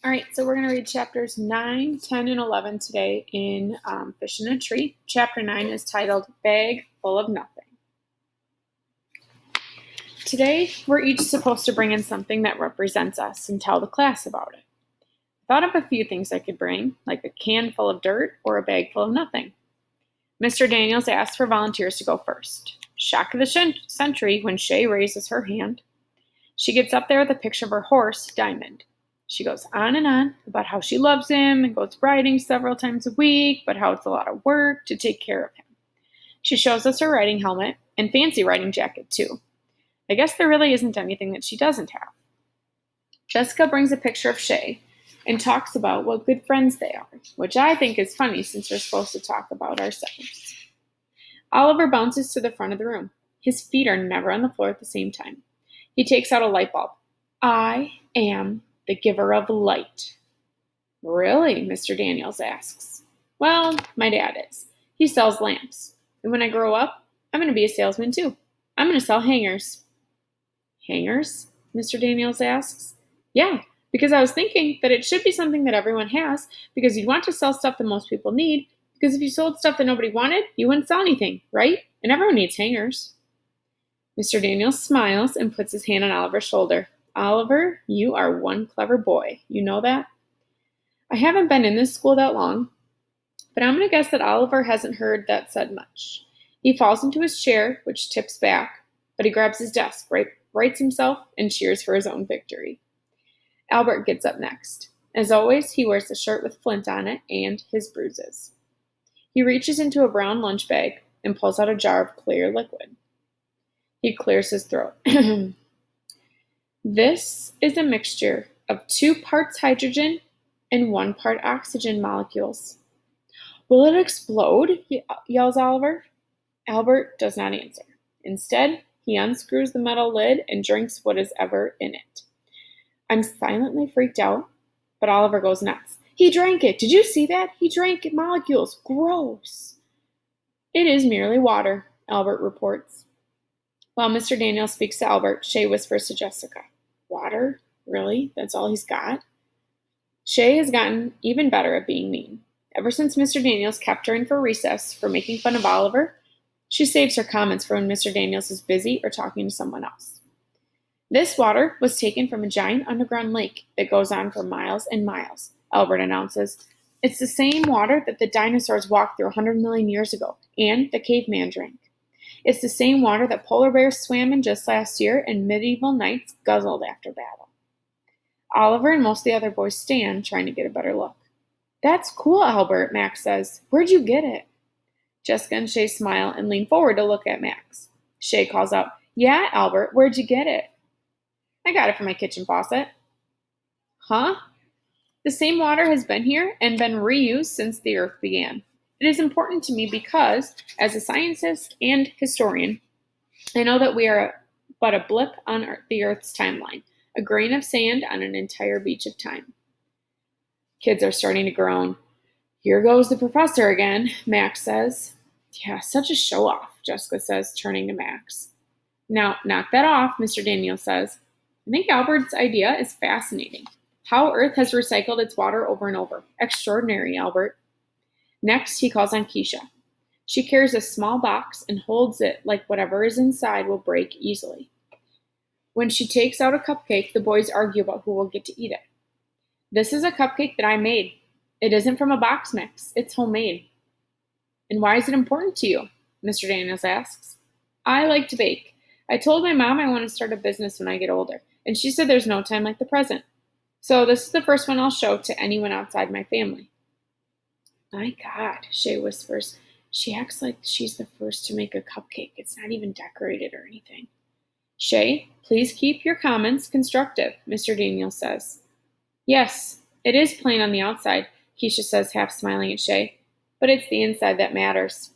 All right, so we're going to read chapters 9, 10, and 11 today in Fish in a Tree. Chapter 9 is titled Bag Full of Nothing. Today, we're each supposed to bring in something that represents us and tell the class about it. I thought of a few things I could bring, like a can full of dirt or a bag full of nothing. Mr. Daniels asked for volunteers to go first. Shock of the century when Shay raises her hand. She gets up there with a picture of her horse, Diamond. She goes on and on about how she loves him and goes riding several times a week, but how it's a lot of work to take care of him. She shows us her riding helmet and fancy riding jacket, too. I guess there really isn't anything that she doesn't have. Jessica brings a picture of Shay and talks about what good friends they are, which I think is funny since we're supposed to talk about ourselves. Oliver bounces to the front of the room. His feet are never on the floor at the same time. He takes out a light bulb. I am the giver of light. Really? Mr. Daniels asks. Well, my dad is. He sells lamps. And when I grow up, I'm going to be a salesman too. I'm going to sell hangers. Hangers? Mr. Daniels asks. Yeah, because I was thinking that it should be something that everyone has, because you'd want to sell stuff that most people need, because if you sold stuff that nobody wanted, you wouldn't sell anything, right? And everyone needs hangers. Mr. Daniels smiles and puts his hand on Oliver's shoulder. Oliver, you are one clever boy. You know that? I haven't been in this school that long, but I'm going to guess that Oliver hasn't heard that said much. He falls into his chair, which tips back, but he grabs his desk, rights himself, and cheers for his own victory. Albert gets up next. As always, he wears a shirt with Flint on it and his bruises. He reaches into a brown lunch bag and pulls out a jar of clear liquid. He clears his throat. This is a mixture of 2 parts hydrogen and 1 part oxygen molecules. Will it explode? Yells Oliver. Albert does not answer. Instead, he unscrews the metal lid and drinks what is ever in it. I'm silently freaked out, but Oliver goes nuts. He drank it. Did you see that? He drank molecules. Gross. It is merely water, Albert reports. While Mr. Daniels speaks to Albert, Shay whispers to Jessica. Water? Really? That's all he's got? Shay has gotten even better at being mean. Ever since Mr. Daniels kept her in for recess for making fun of Oliver, she saves her comments for when Mr. Daniels is busy or talking to someone else. This water was taken from a giant underground lake that goes on for miles and miles, Albert announces. It's the same water that the dinosaurs walked through 100 million years ago, and the caveman drank. It's the same water that polar bears swam in just last year and medieval knights guzzled after battle. Oliver and most of the other boys stand, trying to get a better look. That's cool, Albert, Max says. Where'd you get it? Jessica and Shay smile and lean forward to look at Max. Shay calls out, Yeah, Albert, where'd you get it? I got it from my kitchen faucet. Huh? The same water has been here and been reused since the Earth began. It is important to me because, as a scientist and historian, I know that we are but a blip on the Earth's timeline, a grain of sand on an entire beach of time. Kids are starting to groan. Here goes the professor again, Max says. Yeah, such a show-off, Jessica says, turning to Max. Now, knock that off, Mr. Daniels says. I think Albert's idea is fascinating. How Earth has recycled its water over and over. Extraordinary, Albert. Next, he calls on Keisha. She carries a small box and holds it like whatever is inside will break easily. When she takes out a cupcake, the boys argue about who will get to eat it. This is a cupcake that I made. It isn't from a box mix. It's homemade. And why is it important to you? Mr. Daniels asks. I like to bake. I told my mom I want to start a business when I get older, and she said there's no time like the present. So this is the first one I'll show to anyone outside my family. My God, Shay whispers. She acts like she's the first to make a cupcake. It's not even decorated or anything. Shay, please keep your comments constructive, Mr. Daniels says. Yes, it is plain on the outside, Keisha says, half smiling at Shay, but it's the inside that matters.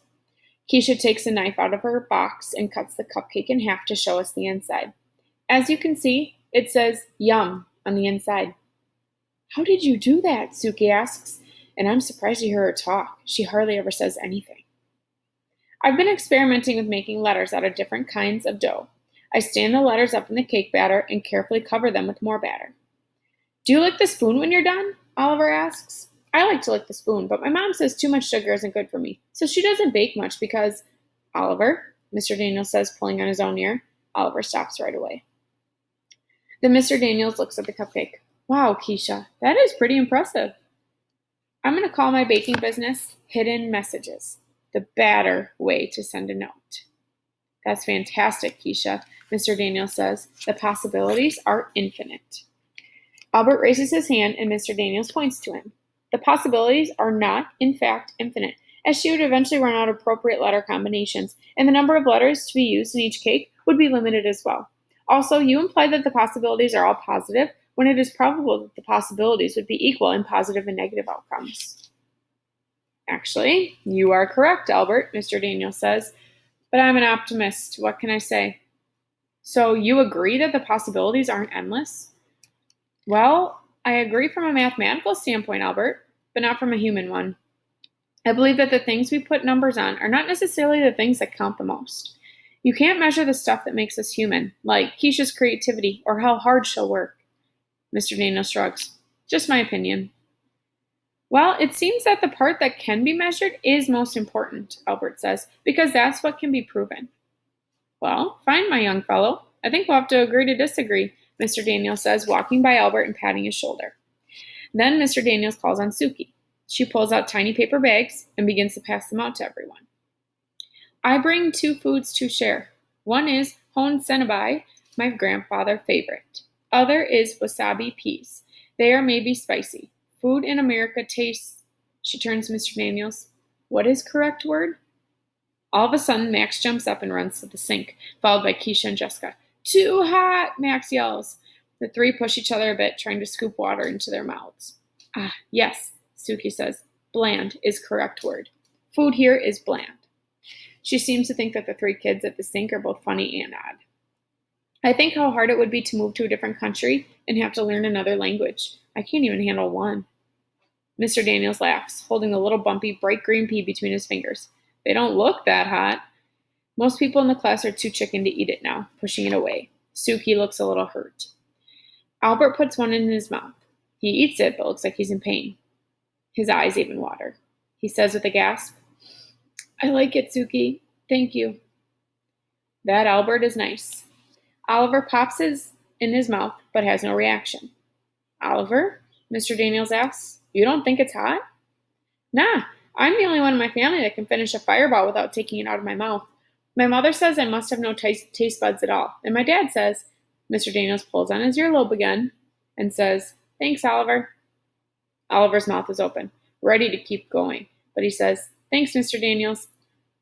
Keisha takes a knife out of her box and cuts the cupcake in half to show us the inside. As you can see, it says yum on the inside. How did you do that? Suki asks, and I'm surprised to hear her talk. She hardly ever says anything. I've been experimenting with making letters out of different kinds of dough. I stand the letters up in the cake batter and carefully cover them with more batter. Do you lick the spoon when you're done? Oliver asks. I like to lick the spoon, but my mom says too much sugar isn't good for me, so she doesn't bake much because. Oliver, Mr. Daniels says, pulling on his own ear. Oliver stops right away. Then Mr. Daniels looks at the cupcake. Wow, Keisha, that is pretty impressive. I'm going to call my baking business Hidden Messages, the better way to send a note. That's fantastic, Keisha, Mr. Daniels says. The possibilities are infinite. Albert raises his hand and Mr. Daniels points to him. The possibilities are not, in fact, infinite, as she would eventually run out of appropriate letter combinations, and the number of letters to be used in each cake would be limited as well. Also, you imply that the possibilities are all positive, when it is probable that the possibilities would be equal in positive and negative outcomes. Actually, you are correct, Albert, Mr. Daniels says, but I'm an optimist. What can I say? So you agree that the possibilities aren't endless? Well, I agree from a mathematical standpoint, Albert, but not from a human one. I believe that the things we put numbers on are not necessarily the things that count the most. You can't measure the stuff that makes us human, like Keisha's creativity or how hard she'll work. Mr. Daniels shrugs. Just my opinion. Well, it seems that the part that can be measured is most important, Albert says, because that's what can be proven. Well, fine, my young fellow. I think we'll have to agree to disagree, Mr. Daniels says, walking by Albert and patting his shoulder. Then Mr. Daniels calls on Suki. She pulls out tiny paper bags and begins to pass them out to everyone. I bring 2 foods to share. One is hon senbei, my grandfather's favorite. Other is wasabi peas. They are maybe spicy. Food in America tastes. She turns to Mr. Daniels. What is correct word? All of a sudden, Max jumps up and runs to the sink, followed by Keisha and Jessica. Too hot, Max yells. The 3 push each other a bit, trying to scoop water into their mouths. Ah, yes, Suki says. Bland is correct word. Food here is bland. She seems to think that the 3 kids at the sink are both funny and odd. I think how hard it would be to move to a different country and have to learn another language. I can't even handle one. Mr. Daniels laughs, holding a little bumpy, bright green pea between his fingers. They don't look that hot. Most people in the class are too chicken to eat it now, pushing it away. Suki looks a little hurt. Albert puts one in his mouth. He eats it, but looks like he's in pain. His eyes even water. He says with a gasp, I like it, Suki. Thank you. That Albert is nice. Oliver pops his in his mouth, but has no reaction. Oliver? Mr. Daniels asks, you don't think it's hot? Nah, I'm the only one in my family that can finish a fireball without taking it out of my mouth. My mother says I must have no taste buds at all, and my dad says, Mr. Daniels pulls on his earlobe again and says, thanks, Oliver. Oliver's mouth is open, ready to keep going, but he says, thanks, Mr. Daniels.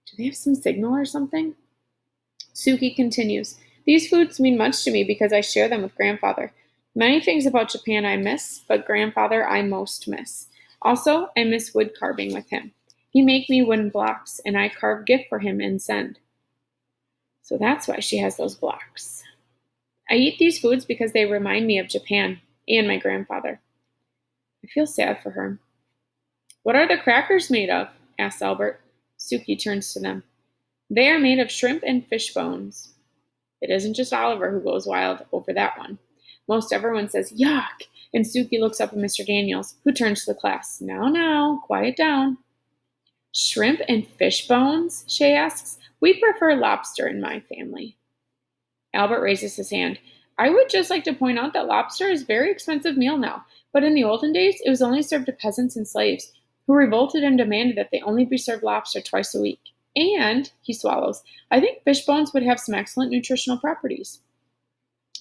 Do they have some signal or something? Suki continues, these foods mean much to me because I share them with grandfather. Many things about Japan I miss, but grandfather I most miss. Also, I miss wood carving with him. He make me wooden blocks, and I carve gift for him and send. So that's why she has those blocks. I eat these foods because they remind me of Japan and my grandfather. I feel sad for her. What are the crackers made of? Asks Albert. Suki turns to them. They are made of shrimp and fish bones. It isn't just Oliver who goes wild over that one. Most everyone says, yuck, and Suki looks up at Mr. Daniels, who turns to the class. Now, quiet down. Shrimp and fish bones? She asks. We prefer lobster in my family. Albert raises his hand. I would just like to point out that lobster is a very expensive meal now, but in the olden days, it was only served to peasants and slaves, who revolted and demanded that they only be served lobster twice a week. And, he swallows, I think fish bones would have some excellent nutritional properties.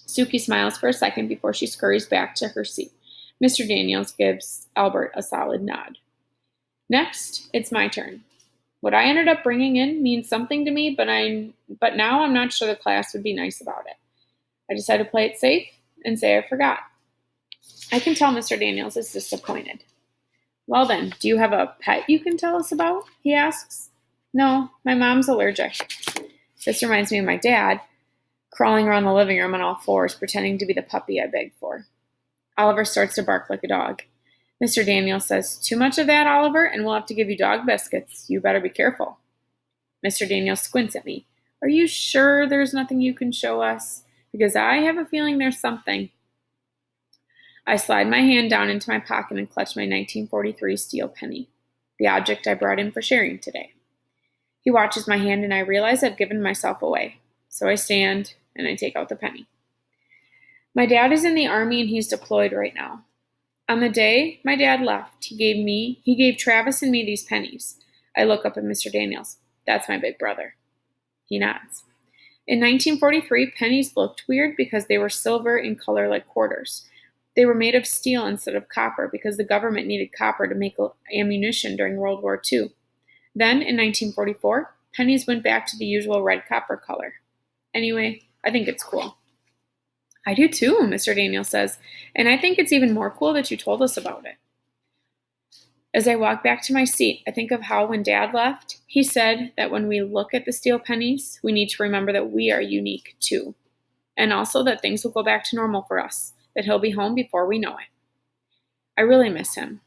Suki smiles for a second before she scurries back to her seat. Mr. Daniels gives Albert a solid nod. Next, it's my turn. What I ended up bringing in means something to me, but now I'm not sure the class would be nice about it. I decided to play it safe and say I forgot. I can tell Mr. Daniels is disappointed. Well then, do you have a pet you can tell us about? He asks. No, my mom's allergic. This reminds me of my dad, crawling around the living room on all fours, pretending to be the puppy I begged for. Oliver starts to bark like a dog. Mr. Daniels says, too much of that, Oliver, and we'll have to give you dog biscuits. You better be careful. Mr. Daniels squints at me. Are you sure there's nothing you can show us? Because I have a feeling there's something. I slide my hand down into my pocket and clutch my 1943 steel penny, the object I brought in for sharing today. He watches my hand and I realize I've given myself away. So I stand and I take out the penny. My dad is in the Army and he's deployed right now. On the day my dad left, he gave Travis and me these pennies. I look up at Mr. Daniels. That's my big brother. He nods. In 1943, pennies looked weird because they were silver in color like quarters. They were made of steel instead of copper because the government needed copper to make ammunition during World War II. Then, in 1944, pennies went back to the usual red copper color. Anyway, I think it's cool. I do too, Mr. Daniels says, and I think it's even more cool that you told us about it. As I walk back to my seat, I think of how when Dad left, he said that when we look at the steel pennies, we need to remember that we are unique too, and also that things will go back to normal for us, that he'll be home before we know it. I really miss him.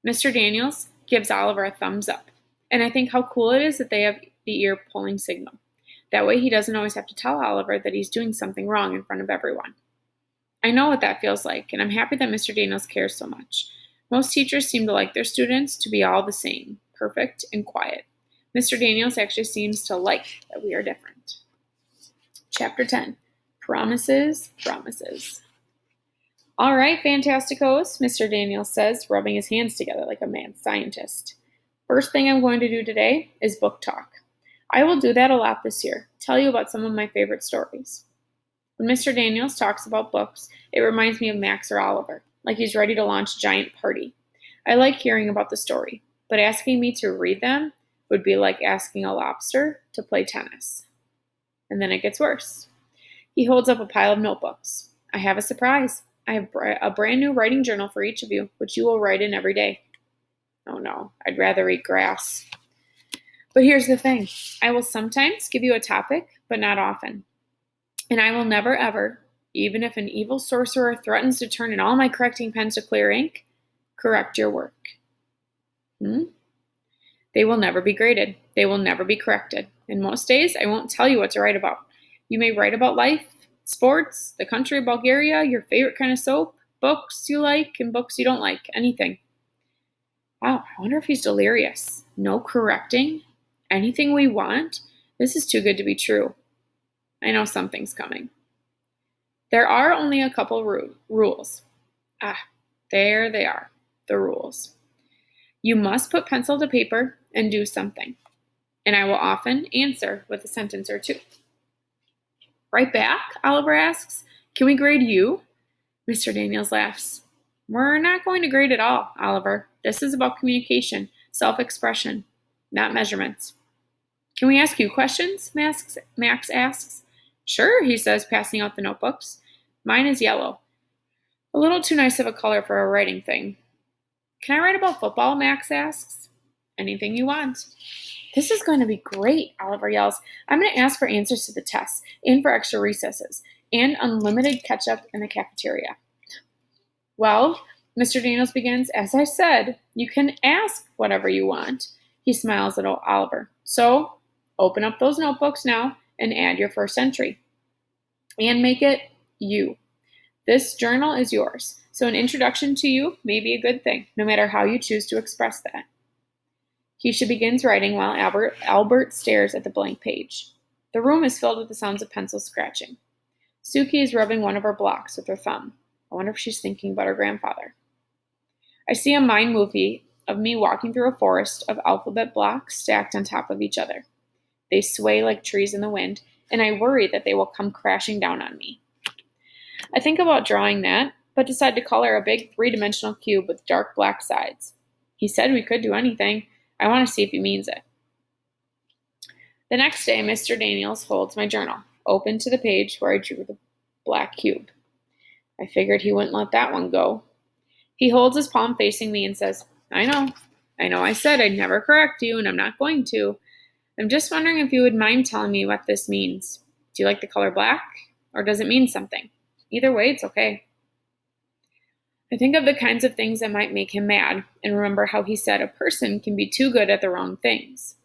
Mr. Daniels gives Oliver a thumbs up, and I think how cool it is that they have the ear-pulling signal. That way he doesn't always have to tell Oliver that he's doing something wrong in front of everyone. I know what that feels like, and I'm happy that Mr. Daniels cares so much. Most teachers seem to like their students to be all the same, perfect and quiet. Mr. Daniels actually seems to like that we are different. Chapter 10, Promises, Promises. All right, Fantasticos, Mr. Daniels says, rubbing his hands together like a mad scientist. First thing I'm going to do today is book talk. I will do that a lot this year, tell you about some of my favorite stories. When Mr. Daniels talks about books, it reminds me of Max or Oliver, like he's ready to launch a giant party. I like hearing about the story, but asking me to read them would be like asking a lobster to play tennis. And then it gets worse. He holds up a pile of notebooks. I have a surprise. I have a brand new writing journal for each of you, which you will write in every day. Oh no, I'd rather eat grass. But here's the thing. I will sometimes give you a topic, but not often. And I will never ever, even if an evil sorcerer threatens to turn in all my correcting pens to clear ink, correct your work. They will never be graded. They will never be corrected. And most days, I won't tell you what to write about. You may write about life, sports, the country of Bulgaria, your favorite kind of soap, books you like and books you don't like, anything. Wow, I wonder if he's delirious. No correcting? Anything we want? This is too good to be true. I know something's coming. There are only a couple rules. There they are, the rules. You must put pencil to paper and do something. And I will often answer with a sentence or two. Right back? Oliver asks. Can we grade you? Mr. Daniels laughs. We're not going to grade at all, Oliver. This is about communication, self-expression, not measurements. Can we ask you questions? Max asks. Sure, he says, passing out the notebooks. Mine is yellow. A little too nice of a color for a writing thing. Can I write about football? Max asks. Anything you want. This is going to be great, Oliver yells. I'm going to ask for answers to the tests and for extra recesses and unlimited ketchup in the cafeteria. Well, Mr. Daniels begins, as I said, you can ask whatever you want. He smiles at Oliver. So, open up those notebooks now and add your first entry. And make it you. This journal is yours, so an introduction to you may be a good thing, no matter how you choose to express that. Keisha begins writing while Albert stares at the blank page. The room is filled with the sounds of pencil scratching. Suki is rubbing one of her blocks with her thumb. I wonder if she's thinking about her grandfather. I see a mind movie of me walking through a forest of alphabet blocks stacked on top of each other. They sway like trees in the wind, and I worry that they will come crashing down on me. I think about drawing that, but decide to color a big three-dimensional cube with dark black sides. He said we could do anything. I want to see if he means it. The next day, Mr. Daniels holds my journal, open to the page where I drew the black cube. I figured he wouldn't let that one go. He holds his palm facing me and says, I know I said I'd never correct you, and I'm not going to. I'm just wondering if you would mind telling me what this means. Do you like the color black, or does it mean something? Either way, it's okay. I think of the kinds of things that might make him mad, and remember how he said a person can be too good at the wrong things.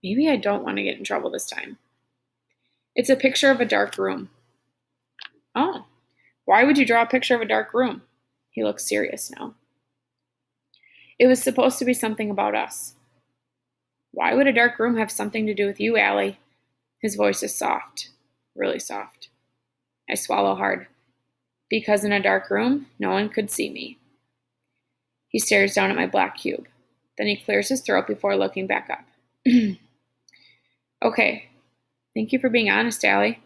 Maybe I don't want to get in trouble this time. It's a picture of a dark room. Oh, why would you draw a picture of a dark room? He looks serious now. It was supposed to be something about us. Why would a dark room have something to do with you, Allie? His voice is soft, really soft. I swallow hard. Because in a dark room, no one could see me. He stares down at my black cube. Then he clears his throat before looking back up. Okay. Thank you for being honest, Allie.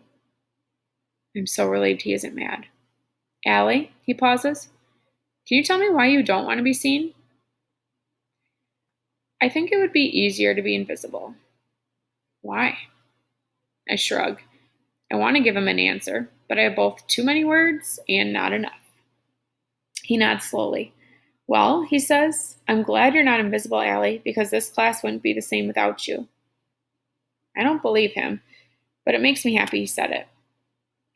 I'm so relieved he isn't mad. Allie, he pauses. Can you tell me why you don't want to be seen? I think it would be easier to be invisible. Why? I shrug. I want to give him an answer, but I have both too many words and not enough. He nods slowly. Well, he says, I'm glad you're not invisible, Allie, because this class wouldn't be the same without you. I don't believe him, but it makes me happy he said it.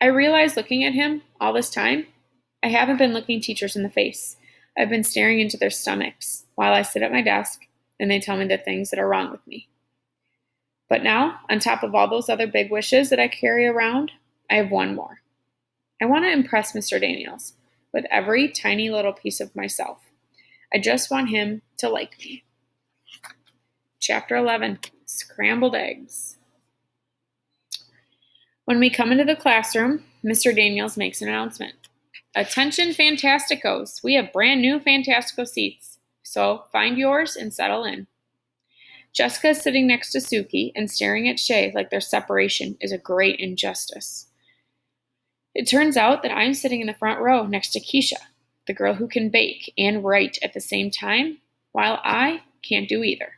I realize looking at him all this time, I haven't been looking teachers in the face. I've been staring into their stomachs while I sit at my desk and they tell me the things that are wrong with me. But now, on top of all those other big wishes that I carry around, I have one more. I want to impress Mr. Daniels with every tiny little piece of myself. I just want him to like me. Chapter 11, Scrambled Eggs. When we come into the classroom, Mr. Daniels makes an announcement. Attention Fantasticos, we have brand new Fantastico seats, so find yours and settle in. Jessica is sitting next to Suki and staring at Shay like their separation is a great injustice. It turns out that I'm sitting in the front row next to Keisha, the girl who can bake and write at the same time, while I can't do either.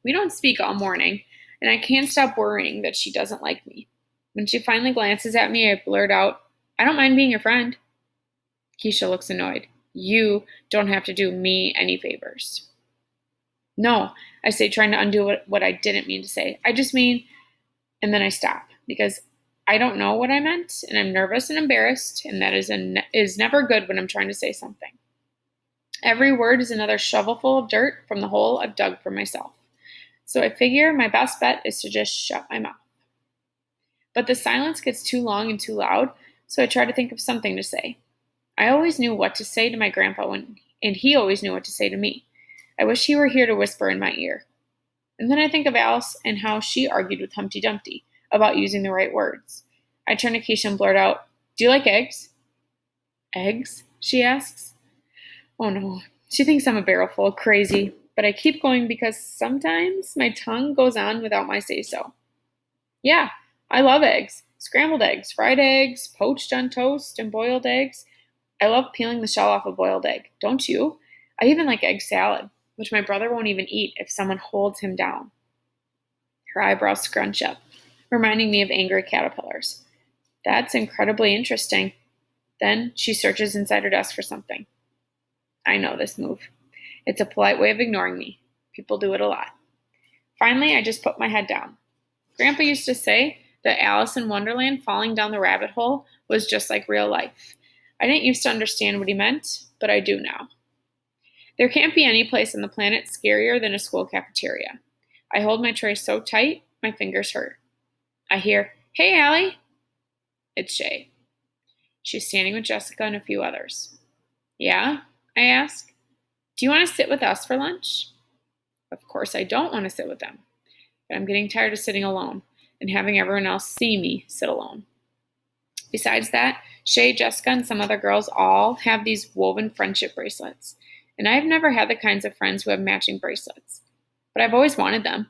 We don't speak all morning, and I can't stop worrying that she doesn't like me. When she finally glances at me, I blurt out, I don't mind being your friend. Keisha looks annoyed. You don't have to do me any favors. No, I say, trying to undo what I didn't mean to say. I just mean, and then I stop, because I don't know what I meant, and I'm nervous and embarrassed, and that is never good when I'm trying to say something. Every word is another shovelful of dirt from the hole I've dug for myself. So I figure my best bet is to just shut my mouth. But the silence gets too long and too loud, so I try to think of something to say. I always knew what to say to my grandpa, and he always knew what to say to me. I wish he were here to whisper in my ear. And then I think of Alice and how she argued with Humpty Dumpty about using the right words. I turn to Keisha and blurt out, Do you like eggs? Eggs? She asks. Oh no, she thinks I'm a barrel full of crazy, but I keep going because sometimes my tongue goes on without my say-so. Yeah, I love eggs. Scrambled eggs, fried eggs, poached on toast, and boiled eggs. I love peeling the shell off a boiled egg, don't you? I even like egg salad, which my brother won't even eat if someone holds him down. Her eyebrows scrunch up, reminding me of angry caterpillars. That's incredibly interesting. Then she searches inside her desk for something. I know this move. It's a polite way of ignoring me. People do it a lot. Finally, I just put my head down. Grandpa used to say that Alice in Wonderland falling down the rabbit hole was just like real life. I didn't used to understand what he meant, but I do now. There can't be any place on the planet scarier than a school cafeteria. I hold my tray so tight, my fingers hurt. I hear, Hey, Allie. It's Shay. She's standing with Jessica and a few others. Yeah? I ask. Do you want to sit with us for lunch? Of course I don't want to sit with them, but I'm getting tired of sitting alone and having everyone else see me sit alone. Besides that, Shay, Jessica, and some other girls all have these woven friendship bracelets, and I've never had the kinds of friends who have matching bracelets, but I've always wanted them.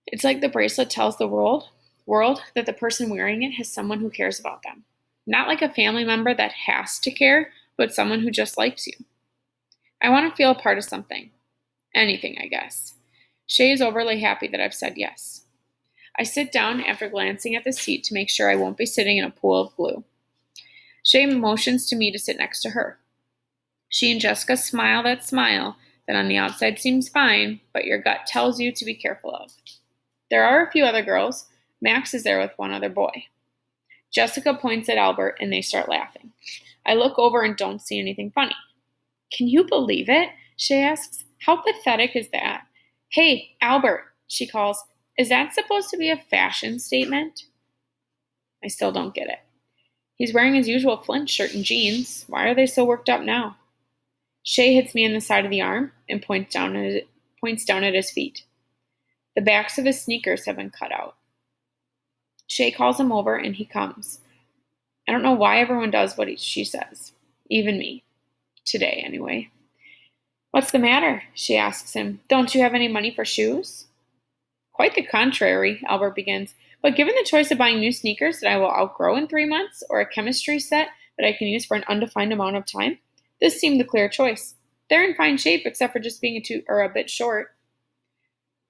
It's like the bracelet tells the world that the person wearing it has someone who cares about them. Not like a family member that has to care, but someone who just likes you. I want to feel a part of something. Anything, I guess. Shay is overly happy that I've said yes. I sit down after glancing at the seat to make sure I won't be sitting in a pool of glue. Shay motions to me to sit next to her. She and Jessica smile that smile that on the outside seems fine, but your gut tells you to be careful of. There are a few other girls. Max is there with one other boy. Jessica points at Albert and they start laughing. I look over and don't see anything funny. Can you believe it? Shay asks. How pathetic is that? Hey, Albert, she calls. Is that supposed to be a fashion statement? I still don't get it. He's wearing his usual Flint shirt and jeans. Why are they so worked up now? Shay hits me in the side of the arm and points down at his feet. The backs of his sneakers have been cut out. Shay calls him over and he comes. I don't know why everyone does what she says. Even me. Today, anyway. What's the matter? She asks him. Don't you have any money for shoes? Quite the contrary, Albert begins. But given the choice of buying new sneakers that I will outgrow in 3 months, or a chemistry set that I can use for an undefined amount of time, this seemed the clear choice. They're in fine shape except for just being a bit short.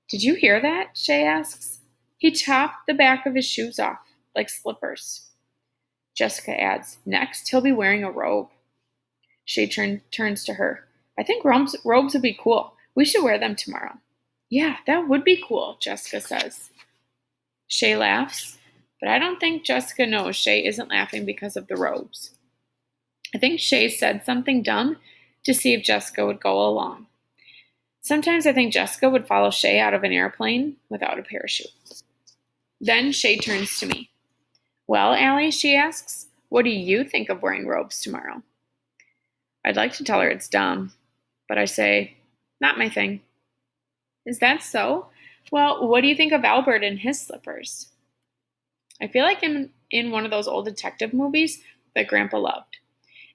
Did you hear that? Shay asks. He chopped the back of his shoes off, like slippers. Jessica adds, next he'll be wearing a robe. Shay turns to her. I think robes would be cool. We should wear them tomorrow. Yeah, that would be cool, Jessica says. Shay laughs, but I don't think Jessica knows Shay isn't laughing because of the robes. I think Shay said something dumb to see if Jessica would go along. Sometimes I think Jessica would follow Shay out of an airplane without a parachute. Then Shay turns to me. Well, Allie, she asks, what do you think of wearing robes tomorrow? I'd like to tell her it's dumb, but I say, not my thing. Is that so? Well, what do you think of Albert and his slippers? I feel like I'm in one of those old detective movies that Grandpa loved.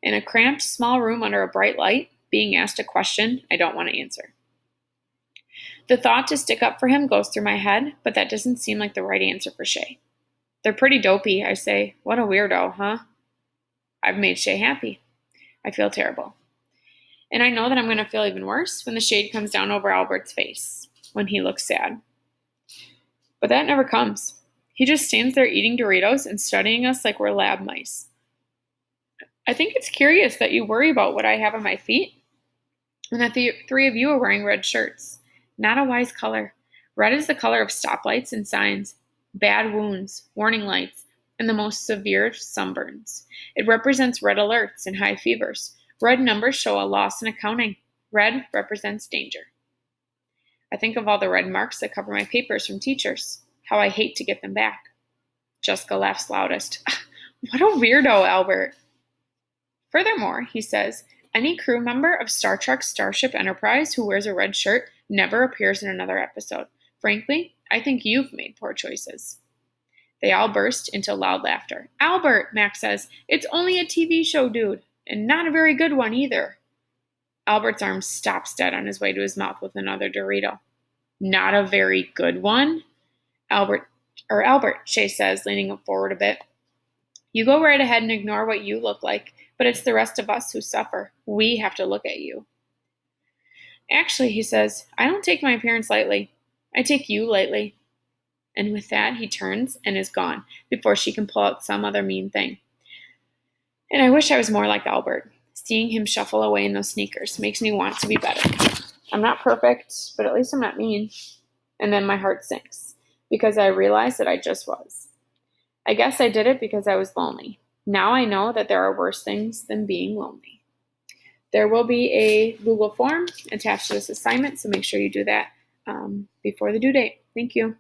In a cramped, small room under a bright light, being asked a question I don't want to answer. The thought to stick up for him goes through my head, but that doesn't seem like the right answer for Shay. They're pretty dopey, I say. What a weirdo, huh? I've made Shay happy. I feel terrible. And I know that I'm going to feel even worse when the shade comes down over Albert's face, when he looks sad. But that never comes. He just stands there eating Doritos and studying us like we're lab mice. I think it's curious that you worry about what I have on my feet, and that the three of you are wearing red shirts. Not a wise color. Red is the color of stoplights and signs, bad wounds, warning lights, and the most severe sunburns. It represents red alerts and high fevers. Red numbers show a loss in accounting. Red represents danger. I think of all the red marks that cover my papers from teachers. How I hate to get them back. Jessica laughs loudest. What a weirdo, Albert. Furthermore, he says, any crew member of Star Trek's Starship Enterprise who wears a red shirt never appears in another episode. Frankly, I think you've made poor choices. They all burst into loud laughter. Albert, Max says, it's only a TV show, dude, and not a very good one either. Albert's arm stops dead on his way to his mouth with another Dorito. Not a very good one? Albert, Shay says, leaning forward a bit. You go right ahead and ignore what you look like, but it's the rest of us who suffer. We have to look at you. Actually, he says, I don't take my appearance lightly. I take you lightly. And with that, he turns and is gone before she can pull out some other mean thing. And I wish I was more like Albert. Seeing him shuffle away in those sneakers makes me want to be better. I'm not perfect, but at least I'm not mean. And then my heart sinks, because I realize that I just was. I guess I did it because I was lonely. Now I know that there are worse things than being lonely. There will be a Google form attached to this assignment, so make sure you do that before the due date. Thank you.